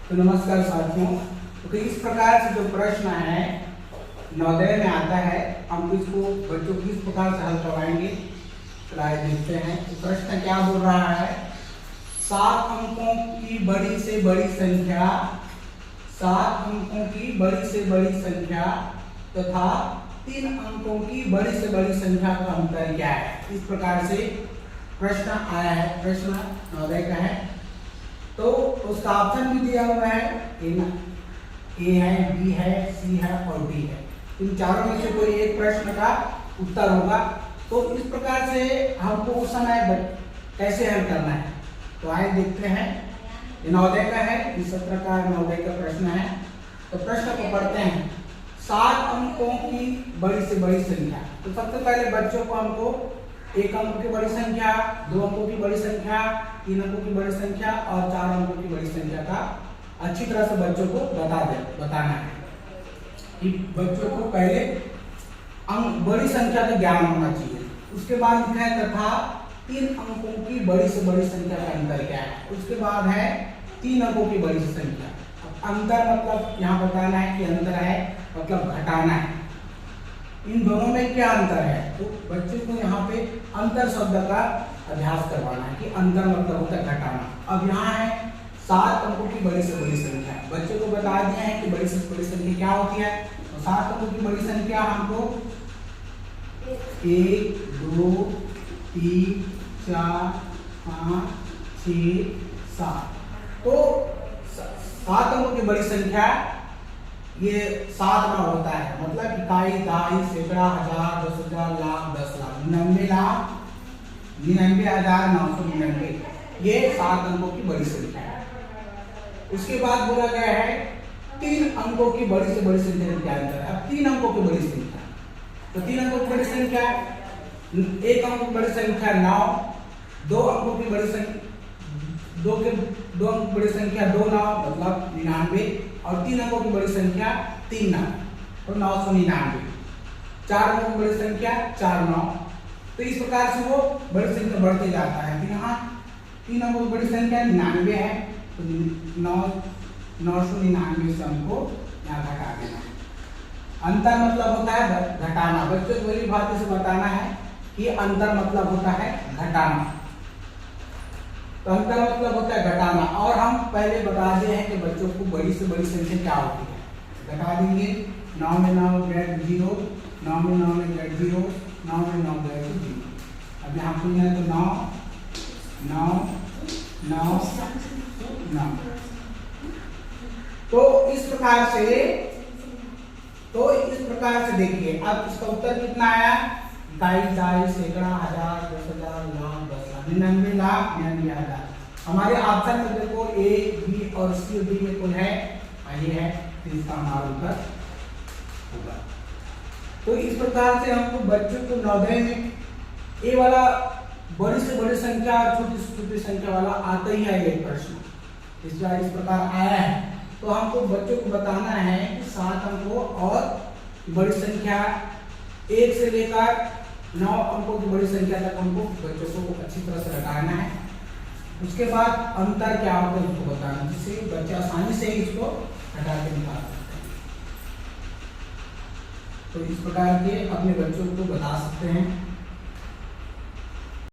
तो नमस्कार साथियों। तो इस प्रकार से जो प्रश्न है नवोदय में आता है, हम इसको बच्चों को किस प्रकार से हल करवाएंगे ट्राई देखते हैं। तो प्रश्न क्या बोल रहा है, 7 अंकों की बड़ी से बड़ी संख्या, 7 अंकों की बड़ी से बड़ी संख्या तथा 3 अंकों की बड़ी से बड़ी संख्या का अंतर क्या है। इस प्रकार से प्रश्न आया है, प्रश्न नवोदय का है। तो उसका ऑप्शन भी दिया हुआ है, ए है, बी है, सी है और डी है। इन चारों में से कोई एक प्रश्न का उत्तर होगा। तो इस प्रकार से हमको उस समय कैसे हल करना है, तो आइए देखते हैं। नवोदय का है, इस सत्र का नवोदय का प्रश्न है। तो प्रश्न को पढ़ते हैं। 7 अंकों की बड़ी से बड़ी संख्या। तो सबसे पहले बच्चों को हमको 1 अंक की बड़ी संख्या, 2 अंकों की बड़ी संख्या, 3 अंकों की बड़ी संख्या और 4 अंकों की बड़ी संख्या का अच्छी तरह से बच्चों को बताना है कि बच्चों को पहले बड़ी संख्या का ज्ञान होना चाहिए। उसके बाद लिखा है तथा 3 अंकों की बड़ी से बड़ी संख्या का अंतर क्या है। उसके बाद है 3 अंकों की बड़ी संख्या। अंतर मतलब यहाँ बताना है कि अंतर है मतलब घटाना है। इन दोनों में क्या अंतर है, तो बच्चों को यहाँ पे अंतर शब्द का अभ्यास करवाना है कि अंतर मतलब होता है घटाना। अब यहाँ है 7 अंकों की बड़ी से बड़ी संख्या। बच्चों को बता दिया है कि बड़ी से बड़ी संख्या क्या होती है। तो 7 अंकों की बड़ी संख्या हमको 1, 2, 3, 4, 5, 6, 7। तो 7 अंकों की बड़ी संख्या ये 7 में होता है, मतलब इकाई, दहाई, सैकड़ा, हजार, 10,000, लाख, 10 लाख, 99 लाख 99,999। ये 7 अंकों की बड़ी संख्या है। उसके बाद बोला गया है 3 अंकों की बड़ी से बड़ी संख्या क्या अंतर है। अब 3 अंकों की बड़ी संख्या, तो 3 अंकों की बड़ी संख्या, 1 अंक की बड़ी संख्या 9, 2 अंकों की बड़ी संख्या 2 अंक की बड़ी संख्या 2 9 मतलब 99 और 3 अंकों की बड़ी संख्या 3 9 तो 999। 4 अंकों की बड़ी संख्या 4 9। तो इस प्रकार से वो बड़ी संख्या बढ़ते जाता है। तो यहाँ 3 अंकों की बड़ी संख्या 99 है, तो 999 से हमको यहाँ घटा देना है। अंतर मतलब होता है घटाना। बच्चों को बड़ी बात से बताना है कि अंतर मतलब होता है घटाना। तो अंतर मतलब होता है घटाना। और हम पहले बता दिए हैं कि बच्चों को बड़ी से बड़ी संख्या क्या होती है। घटा देंगे, 9 में 9 ग्रेड 0, 9 में 9 में ग्रेड 0, 9 में 9 ग्रेड 0। अब यहाँ पर है तो 9 9 9 9। तो इस प्रकार से देखिए। अब इसका उत्तर कितना आया, इकाई, दहाई, सैकड़ा, हजार, 10,000, लाख, 10 लाख, 99 लाख 99,000। हमारे ऑप्शन में देखो ए, बी और सी और डी में कोई है, ये है, तो इसका हमारा उत्तर होगा। तो इस प्रकार से हमको बच्चों को नवोदय में ए वाला बड़ी से बड़ी संख्या और छोटी से छोटी संख्या वाला आता ही है ये प्रश्न। इस प्रकार आया है। तो हमको बच्चों को बताना है कि 7 अंकों और बड़ी संख्या 1 से लेकर 9 अंकों की बड़ी संख्या तक हमको बच्चों को अच्छी तरह से घटाना है। उसके बाद अंतर क्या होता है उसको बताना, जिससे बच्चे आसानी से इसको घटा के निकाल सकते हैं। तो इस प्रकार के अपने बच्चों को बता सकते हैं।